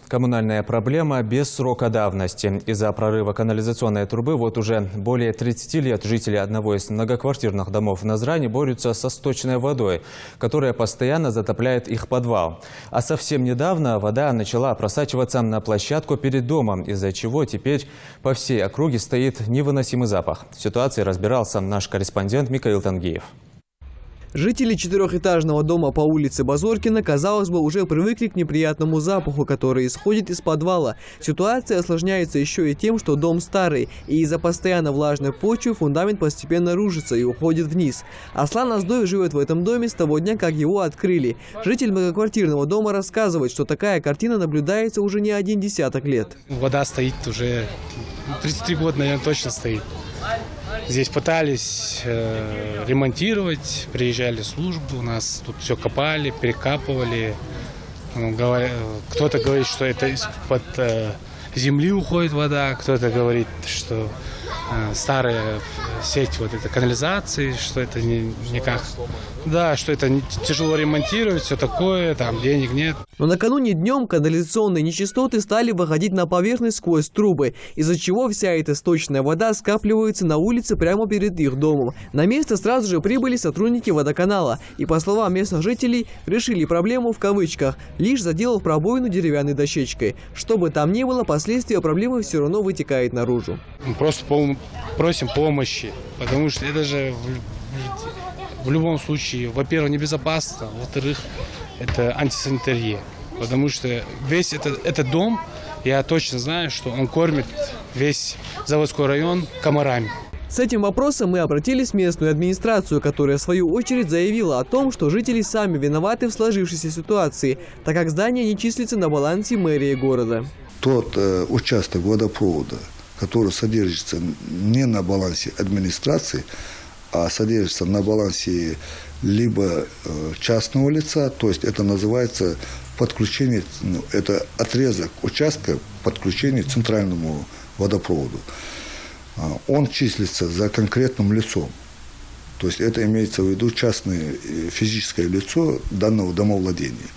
Коммунальная проблема без срока давности. Из-за прорыва канализационной трубы вот уже более 30 лет жители одного из многоквартирных домов в Назране борются со сточной водой, которая постоянно затопляет их подвал. А совсем недавно вода начала просачиваться на площадку перед домом, из-за чего теперь по всей округе стоит невыносимый запах. В ситуации разбирался наш корреспондент Микаил Тангиев. Жители четырехэтажного дома по улице Базоркина, казалось бы, уже привыкли к неприятному запаху, который исходит из подвала. Ситуация осложняется еще и тем, что дом старый, и из-за постоянно влажной почвы фундамент постепенно рушится и уходит вниз. Аслан Аздоев живет в этом доме с того дня, как его открыли. Житель многоквартирного дома рассказывает, что такая картина наблюдается уже не один десяток лет. Вода стоит уже 33 года, наверное, точно стоит. Здесь пытались ремонтировать, приезжали службы, у нас тут все копали, перекапывали. Кто-то говорит, что это из-под земли уходит вода, кто-то говорит, что старая сеть вот этой канализации, что это никак. Да, что это тяжело ремонтировать, все такое, там денег нет. Но накануне днем канализационные нечистоты стали выходить на поверхность сквозь трубы, из-за чего вся эта сточная вода скапливается на улице прямо перед их домом. На место сразу же прибыли сотрудники водоканала и, по словам местных жителей, решили проблему в кавычках, лишь заделав пробоину деревянной дощечкой. Что бы там ни было, последствия проблемы все равно вытекает наружу. Мы просто просим помощи, потому что это же в любом случае, во-первых, небезопасно, во-вторых, это антисанитария. Потому что весь этот дом, я точно знаю, что он кормит весь заводской район комарами. С этим вопросом мы обратились в местную администрацию, которая в свою очередь заявила о том, что жители сами виноваты в сложившейся ситуации, так как здание не числится на балансе мэрии города. Тот участок водопровода, который содержится не на балансе администрации, а содержится на балансе либо частного лица, то есть это называется подключение, это отрезок участка подключения к центральному водопроводу. Он числится за конкретным лицом. То есть это имеется в виду частное физическое лицо данного домовладения.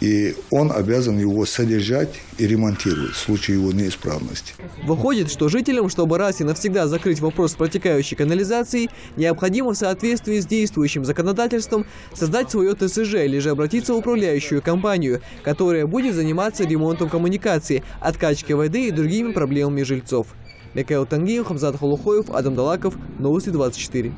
И он обязан его содержать и ремонтировать в случае его неисправности. Выходит, что жителям, чтобы раз и навсегда закрыть вопрос протекающей канализации, необходимо в соответствии с действующим законодательством создать свое ТСЖ или же обратиться в управляющую компанию, которая будет заниматься ремонтом коммуникаций, откачкой воды и другими проблемами жильцов. Микаил Тангиев, Хамзат Холухоев, Адам Далаков, Новости 24.